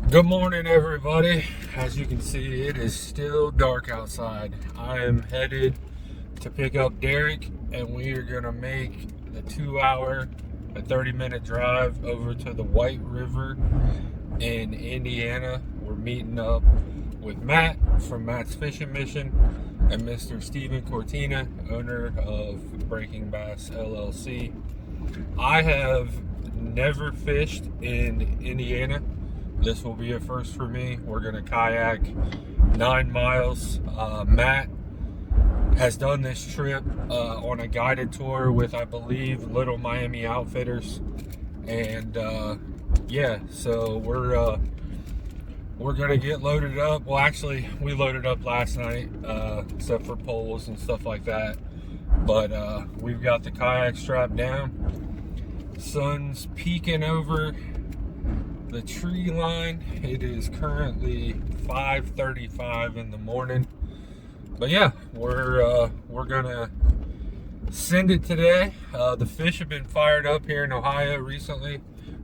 Good morning, everybody. As you can see, it is still dark outside. I am headed to pick up Derek, and we are gonna make the 2-hour, 30-minute drive over to the White River in Indiana. We're meeting up with Matt from Matt's Fishing Mission and Mr. Steven Cortina, owner of Breaking Bass LLC. I have never fished in Indiana. This will be a first for me. We're gonna kayak 9 miles. Matt has done this trip on a guided tour with, I believe, Little Miami Outfitters, and yeah, so we're gonna get loaded up. Well, actually, we loaded up last night, except for poles and stuff like that. But we've got the kayak strapped down. Sun's peeking over the tree line. It is currently 5:35 in the morning. But yeah, we're gonna send it today. The fish have been fired up here in Ohio recently.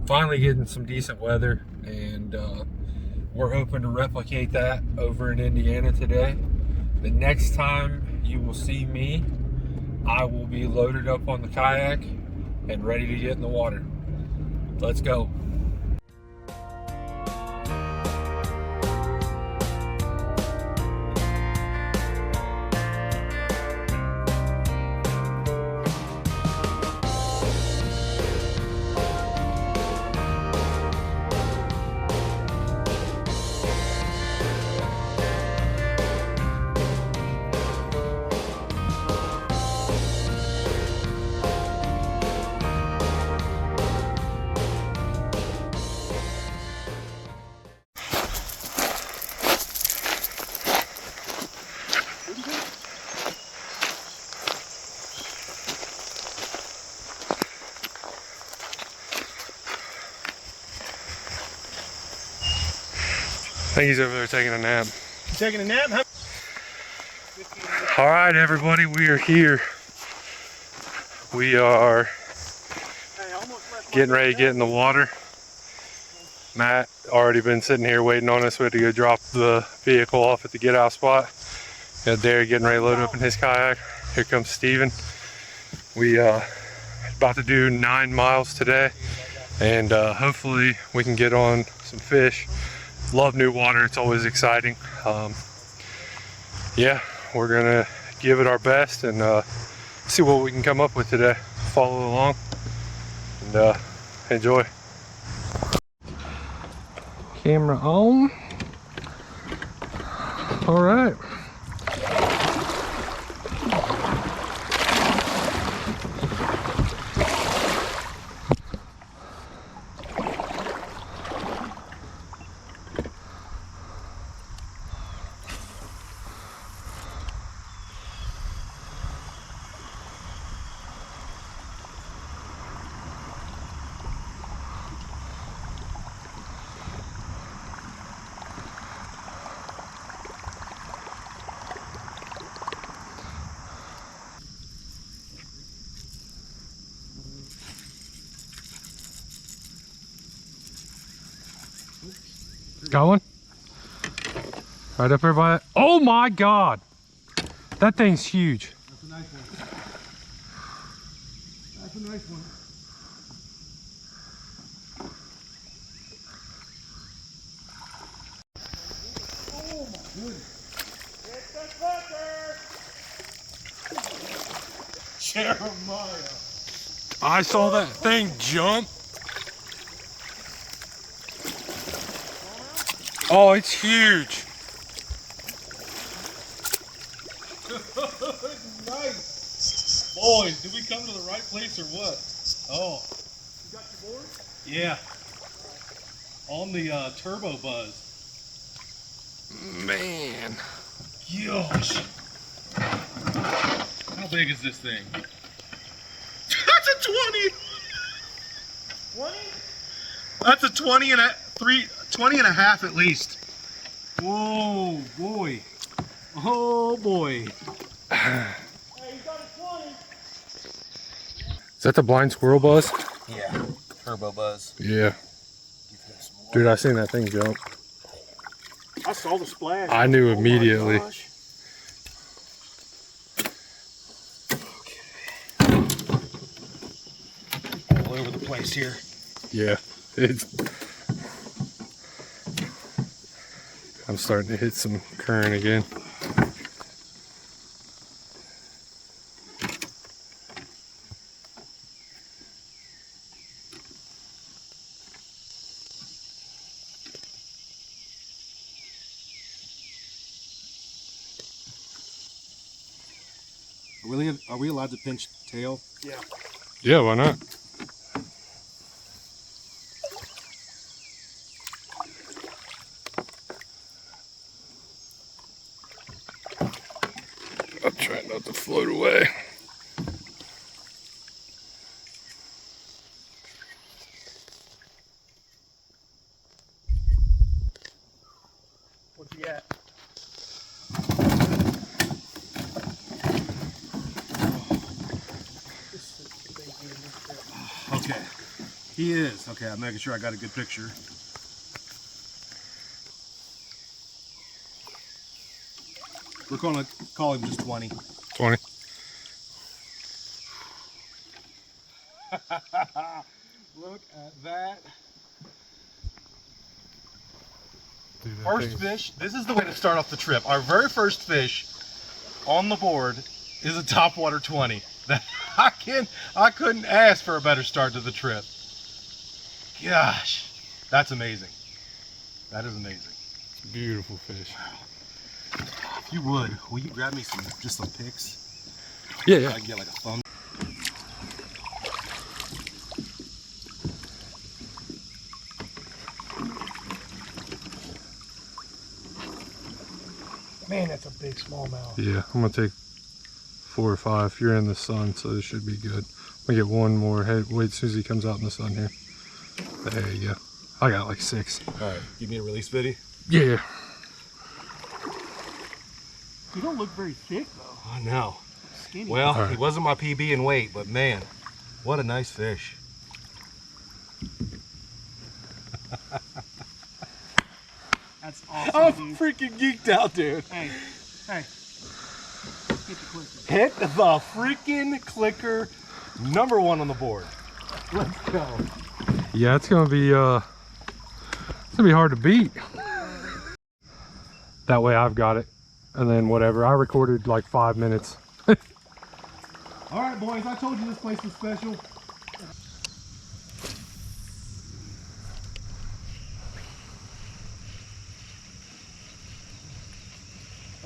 Finally getting some decent weather, and we're hoping to replicate that over in Indiana today. The next time you will see me, I will be loaded up on the kayak and ready to get in the water. Let's go. I think he's over there taking a nap. You taking a nap? Huh? All right, everybody, we are here. We are getting ready to get in the water. Matt already been sitting here waiting on us. We had to go drop the vehicle off at the get out spot. Got Derek getting ready to load up in his kayak. Here comes Steven. We about to do 9 miles today, and hopefully we can get on some fish. Love new water, it's always exciting. Yeah, we're gonna give it our best and see what we can come up with today. Follow along and enjoy. Camera on. All right. Got one? Right up there by it. Oh my God! That thing's huge. That's a nice one. That's a nice one. Oh my goodness. It's a fucker! Jeremiah. I saw that thing jump. Oh, it's huge. Nice. Boys, did we come to the right place or what? Oh. You got your board? Yeah. On the turbo buzz. Man. Gosh. How big is this thing? That's a 20. 20? That's a 20 and a 20 and a half at least. Whoa, boy. Oh boy. Hey, you got a 20. Is that the blind squirrel buzz? Yeah, turbo buzz. Yeah. Give him some Dude, I seen that thing jump. I saw the splash. I knew immediately. My gosh. Okay. All over the place here. Yeah, it's. I'm starting to hit some current again. Are we allowed to pinch tail? Yeah. Yeah, why not? I'll try not to float away. What's he at? Okay. He is. Okay, I'm making sure I got a good picture. We're going to call him just 20. 20. Look at that. Dude, First fish. This is the way to start off the trip. Our very first fish on the board is a topwater 20. I couldn't ask for a better start to the trip. Gosh, that's amazing. That is amazing. It's a beautiful fish. If you would, will you grab me just some pics? Yeah, yeah. I can get like a thumb. Man, that's a big smallmouth. Yeah, I'm gonna take 4 or 5. You're in the sun, so this should be good. I'm gonna get one more head. Wait, as soon as he comes out in the sun here. There you go. I got like 6. All right, give me a release video. Yeah. You don't look very thick though. I know. Skinny. Well, right. He wasn't my PB in weight, but man, what a nice fish. That's awesome, I'm dude. freaking geeked out, dude. Hey, hit the clicker. Hit the freaking clicker. Number 1 on the board. Let's go. Yeah, it's gonna be hard to beat. That way I've got it. And then whatever. I recorded like 5 minutes. All right, boys, I told you this place was special.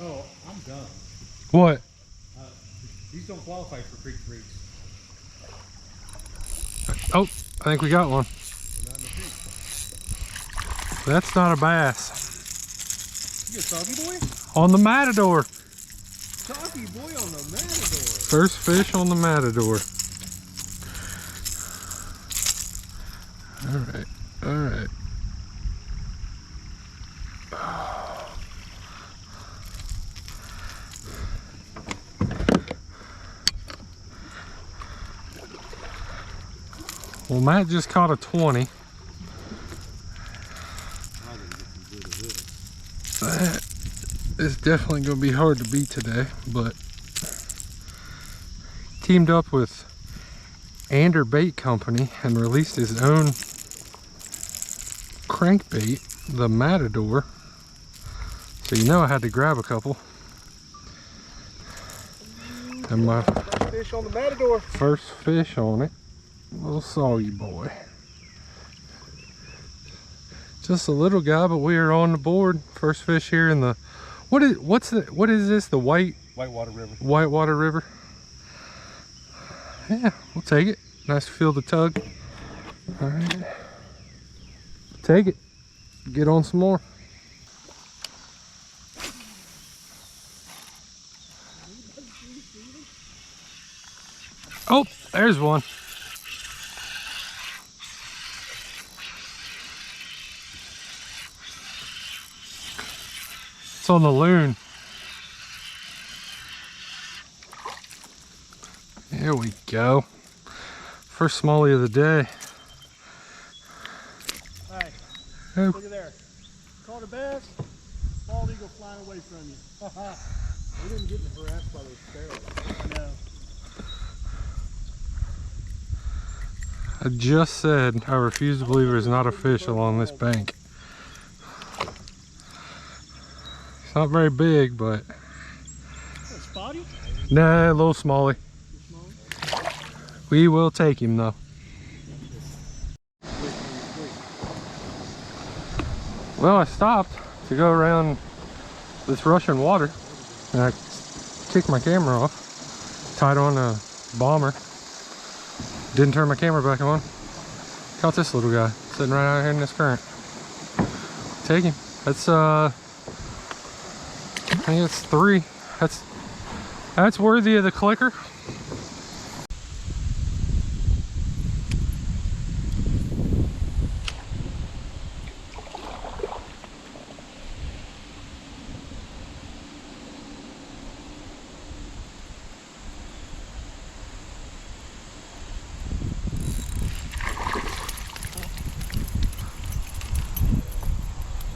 Oh, I'm done. What? These don't qualify for creek freaks. Oh, I think we got one. That's not a bass. You get soggy boy? On the Matador. Soggy boy on the Matador. First fish on the Matador. All right, all right. Well, Matt just caught a 20. That is definitely going to be hard to beat today, but teamed up with Ander Bait Company and released his own crankbait, the Matador. So you know I had to grab a couple. And my Fish on the Matador. first fish on it, little soggy boy. Just a little guy, but we are on the board. First fish here in the what is this? The Whitewater River. Whitewater River. Yeah, we'll take it. Nice to feel the tug. All right, take it. Get on some more. Oh, there's one. It's on the loon. There we go. First smallie of the day. Hey, Oh. Look at there. Caught a bass. Bald eagle flying away from you. We didn't get harassed by those sparrows. I know. I just said I refuse to believe there's not a fish along this bank. It's not very big, but... A spotty? Nah, a little smallie. We will take him though. Well, I stopped to go around this rushing water and I kicked my camera off, tied on a bomber, didn't turn my camera back on, caught this little guy sitting right out here in this current. Take him. That's I think it's 3. That's worthy of the clicker.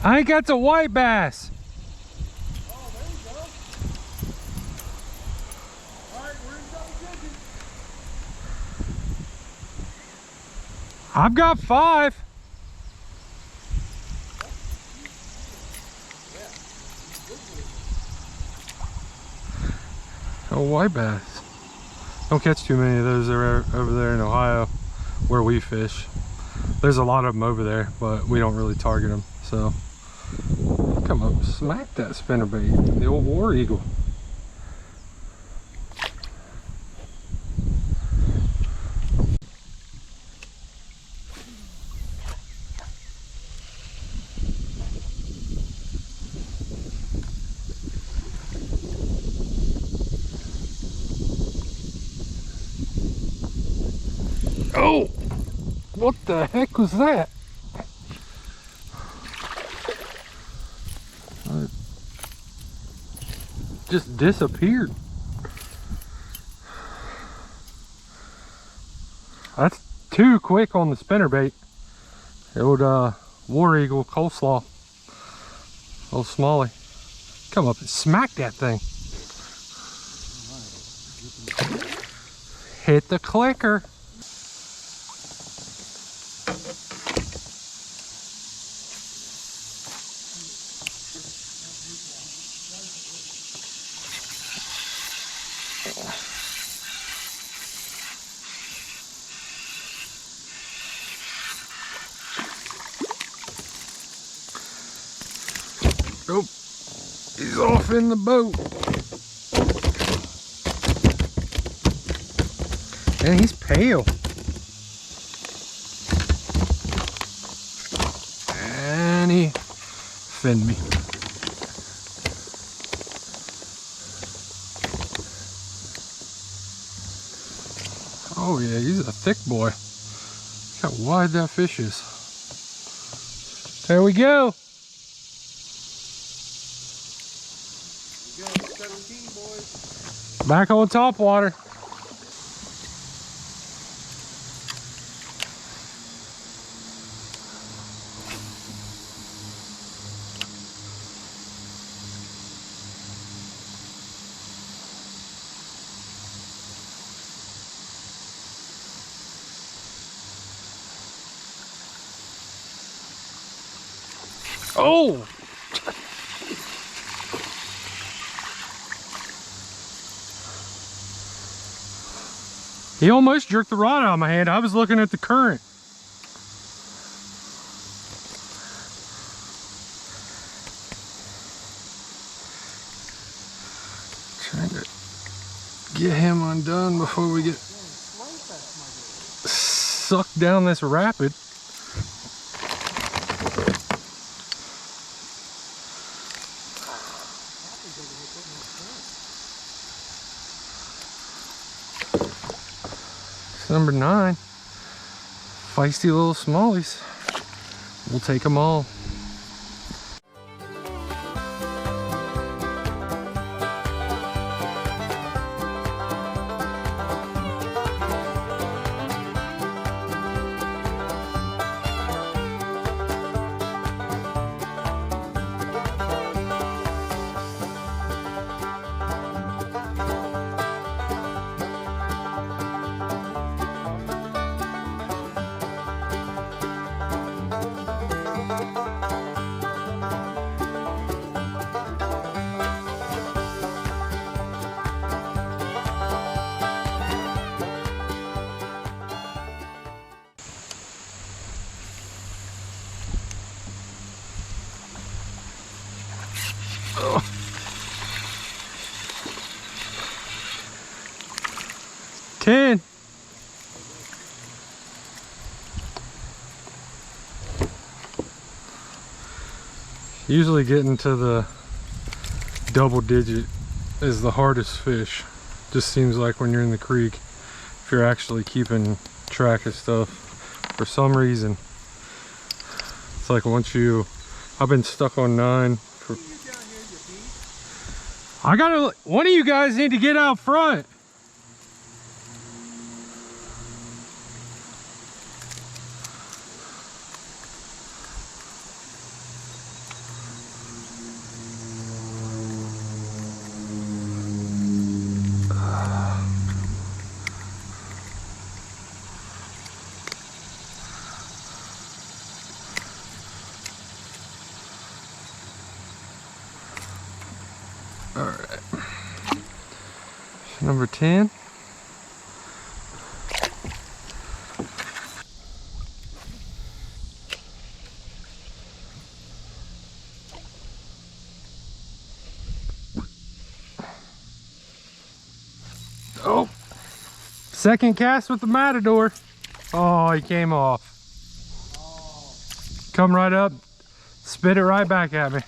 I think that's a white bass. Oh, there you go. All right, we're in double digits. I've got 5. A white bass. Don't catch too many of those over there in Ohio where we fish. There's a lot of them over there, but we don't really target them. So come up, smack that spinnerbait, the old war eagle. Oh, what the heck was that? It just disappeared. That's too quick on the spinnerbait. The old war eagle coleslaw. Old smallie. Come up and smack that thing. Hit the clicker. Oh, he's off in the boat. And he's pale. And he finned me. Oh yeah, he's a thick boy. Look how wide that fish is. There we go. 17, boys. Back on top water. Oh! He almost jerked the rod out of my hand. I was looking at the current. Trying to get him undone before we get sucked down this rapid. Number 9, feisty little smallies. We'll take them all. Oh. Ten. Usually getting to the double digit is the hardest fish. Just seems like when you're in the creek, if you're actually keeping track of stuff. For some reason, it's like once you, I've been stuck on 9 for, I gotta, one of you guys need to get out front. All right, number 10. Oh, second cast with the Matador. Oh, he came off. Come right up, spit it right back at me.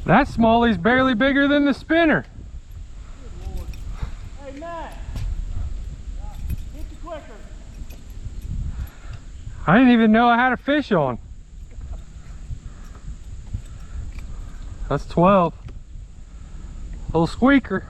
That smallie's barely bigger than the spinner. Good Lord. Hey, Matt. Hit the quicker. I didn't even know I had a fish on. That's 12. Little squeaker.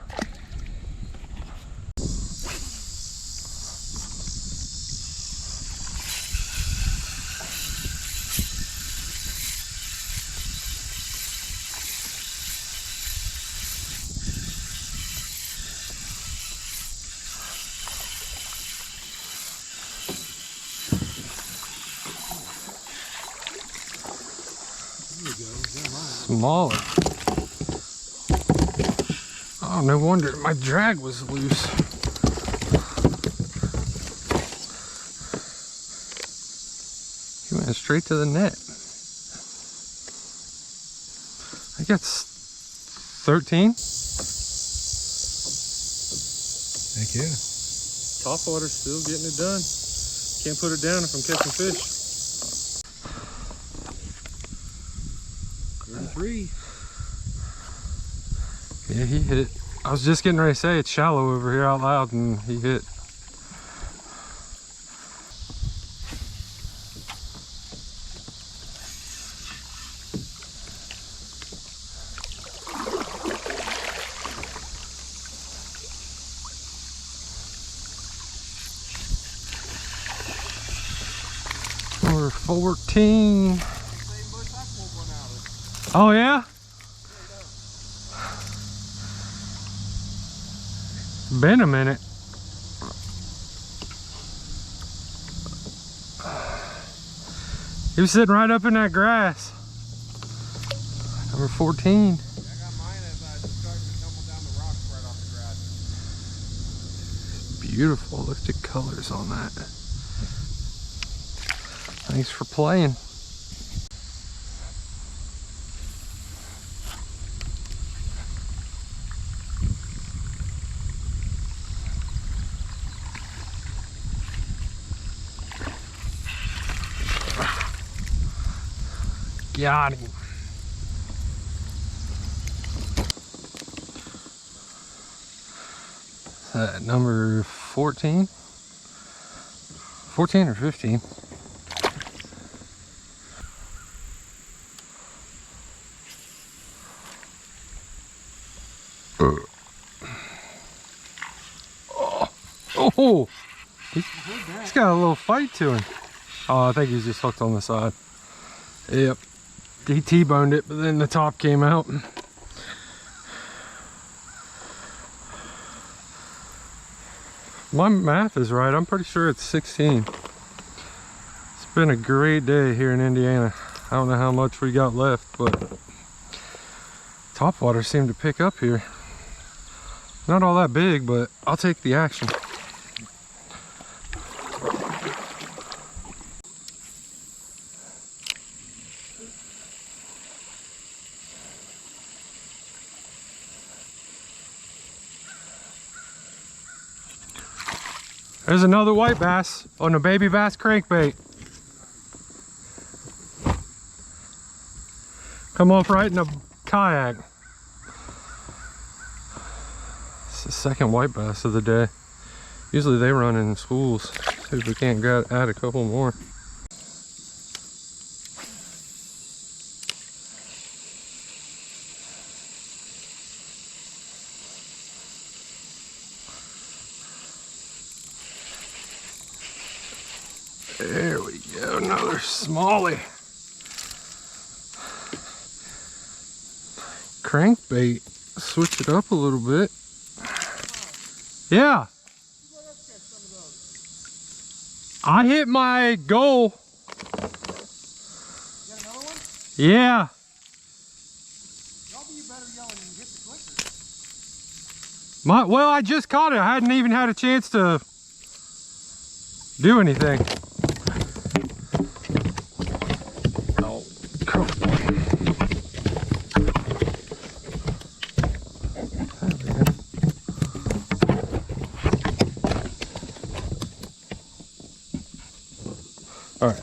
Smaller. Oh, no wonder my drag was loose. He went straight to the net. I think that's 13. Heck yeah. Top water still getting it done. Can't put it down if I'm catching fish. 33. Yeah, he hit. I was just getting ready to say it's shallow over here out loud, and he hit. Number 14. Oh yeah? Been a minute. He was sitting right up in that grass. Number 14. I got mine as I started to tumble down the rocks right off the grass. Beautiful. Look at the colors on that. Thanks for playing. Got him. Number 14? 14 or 15? Oh, he's got a little fight to him. Oh, I think he's just hooked on the side. Yep. He T-boned it, but then the top came out. My math is right. I'm pretty sure it's 16. It's been a great day here in Indiana. I don't know how much we got left, but Topwater seemed to pick up here. Not all that big, but I'll take the action. There's another white bass on a baby bass crankbait. Come off right in a kayak. It's the second white bass of the day. Usually they run in schools. See if we can't add a couple more. There we go, another smallie. Crankbait, switch it up a little bit. Yeah. I hit my goal. You got another one? Yeah. Probably you better yell and hit the clicker. Well, I just caught it. I hadn't even had a chance to do anything. Oh, come on. All right,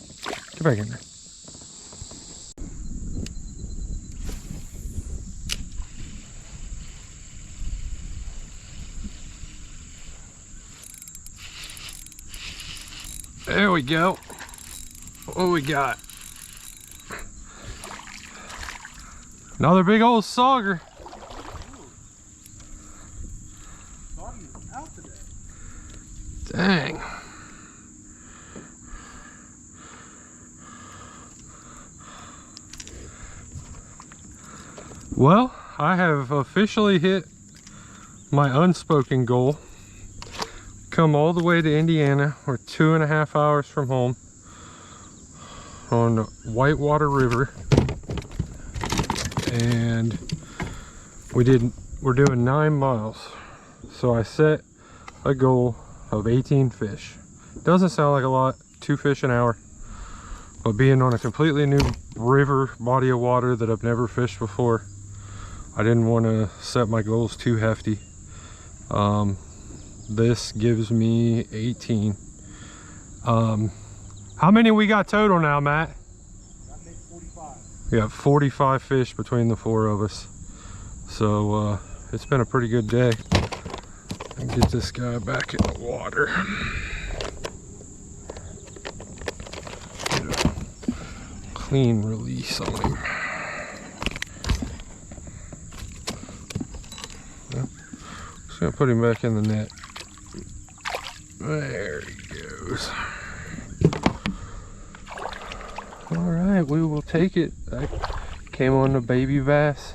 get back in there. There we go. What we got? Another big old sauger. Bobby is out today. Dang. Well, I have officially hit my unspoken goal. Come all the way to Indiana. We're 2.5 hours from home on Whitewater River, and we're doing 9 miles. So I set a goal of 18 fish. Doesn't sound like a lot, 2 fish an hour, but being on a completely new river body of water that I've never fished before, I didn't want to set my goals too hefty. This gives me 18. How many we got total now, Matt? That makes 45. We got 45 fish between the 4 of us. So it's been a pretty good day. And get this guy back in the water. Get a clean release on him. Just gonna put him back in the net. There he goes. All right, we will take it. I came on the baby bass.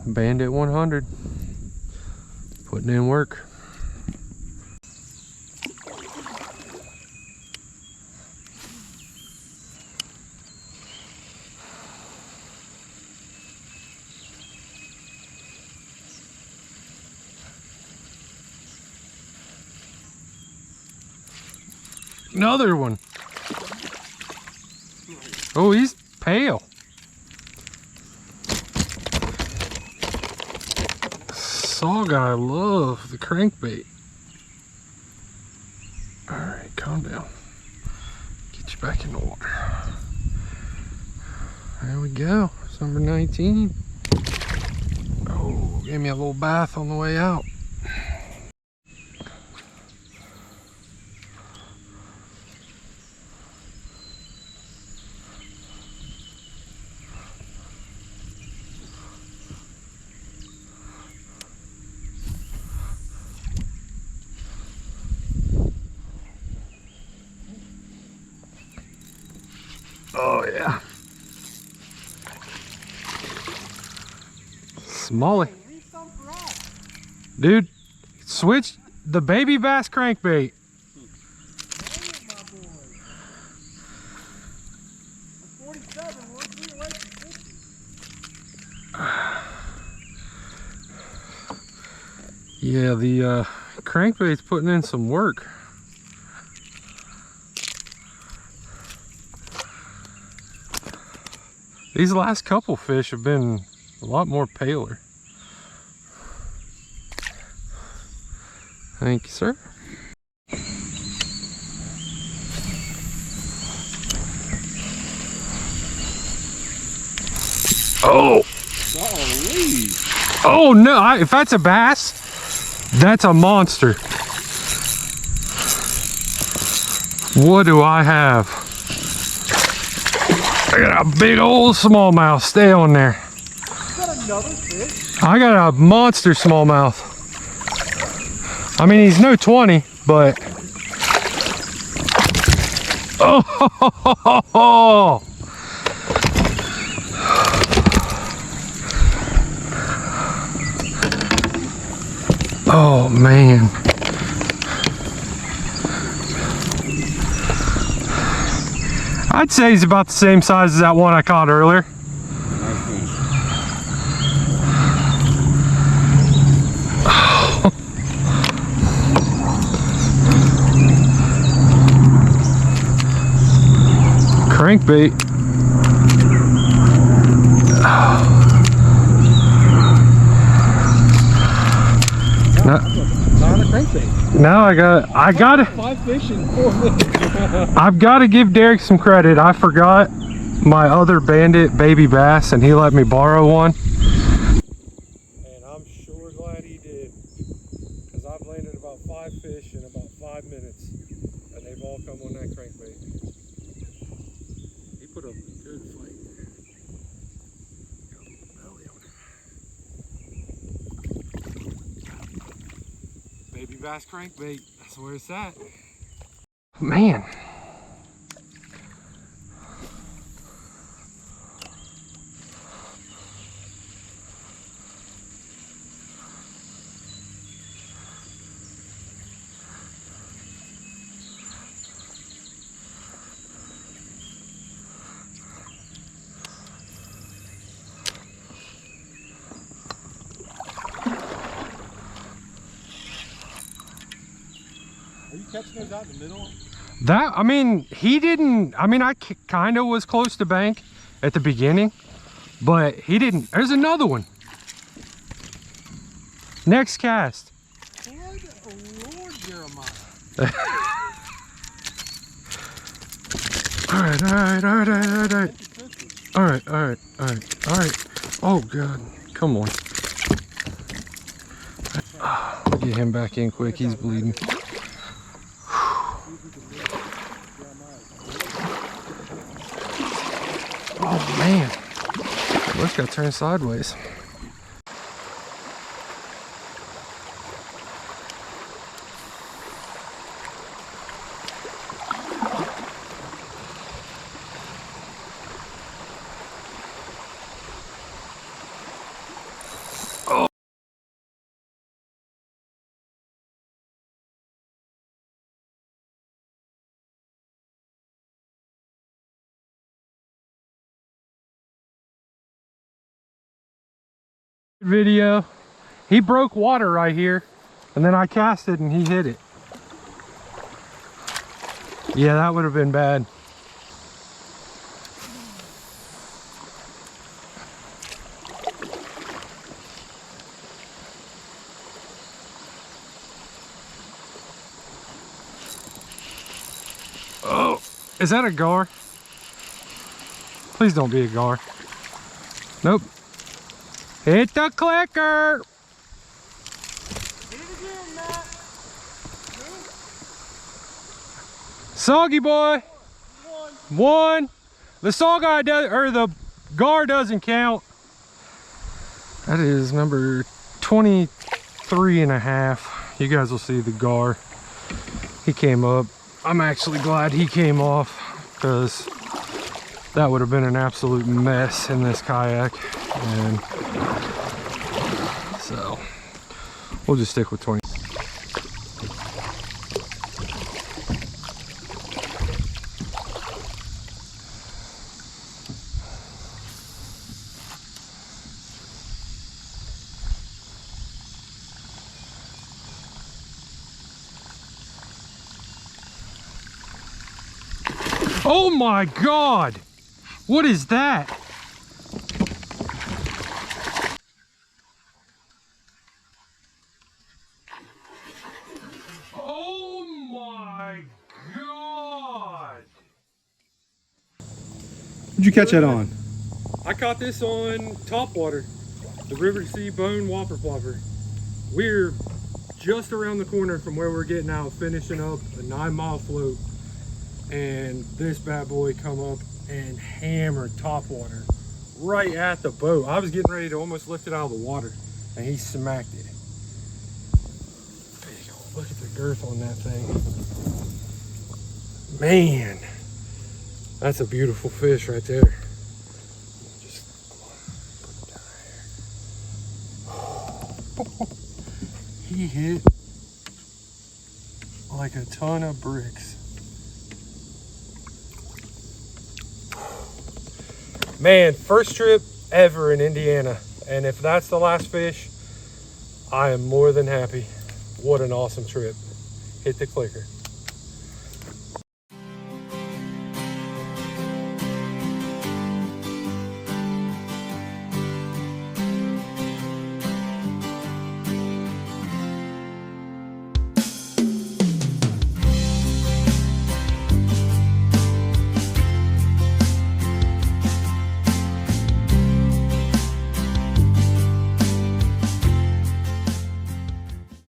Bandit 100. Putting in work. Another one. Oh, he's pale. Saw guy love the crankbait. All right, calm down. Get you back in the water. There we go. It's number 19. Oh, gave me a little bath on the way out. Oh yeah. Smallie. Dude, switch the baby bass crankbait. Yeah, the crankbait's putting in some work. These last couple fish have been a lot more paler. Thank you, sir. Oh! Oh no, if that's a bass, that's a monster. What do I have? I got a big old smallmouth. Stay on there. You got another fish? I got a monster smallmouth. I mean, he's no 20, but... Oh! Oh man. I'd say he's about the same size as that one I caught earlier. Crankbait. Not a crankbait. No, I got it. 5 fish in 4 minutes. I've got to give Derek some credit. I forgot my other bandit baby bass and he let me borrow one. And I'm sure glad he did, because I've landed about 5 fish in about 5 minutes and they've all come on that crankbait. He put up a good fight. Got a little belly on it. Baby bass crankbait, that's where it's at. Man. Are you catching those out in the middle? That, I mean, he didn't, I mean, I kind of was close to bank at the beginning, but he didn't. There's another one. Next cast. Good Lord, Jeremiah. All right. All right. Oh, God. Come on. I'll get him back in quick. He's bleeding. Oh, man. Look, got turned sideways. Video. He broke water right here, and then I cast it and he hit it. Yeah, that would have been bad. Oh, is that a gar? Please don't be a gar. Nope. Hit the clicker! Hit it again, Matt. Soggy boy! One. One. The saw guy does, or the gar doesn't count. That is number 23 and a half. You guys will see the gar. He came up. I'm actually glad he came off, because that would have been an absolute mess in this kayak. And so we'll just stick with 20. Oh my God! What is that? Oh my God! What'd you catch that on? I caught this on topwater, the River Sea Bone Whopper Plopper. We're just around the corner from where we're getting out, finishing up a 9-mile float, and this bad boy come up and hammered topwater right at the boat. I was getting ready to almost lift it out of the water, and he smacked it. There you go. Look at the girth on that thing. Man, that's a beautiful fish right there. Just put it down here. He hit like a ton of bricks. Man, first trip ever in Indiana. And if that's the last fish, I am more than happy. What an awesome trip. Hit the clicker.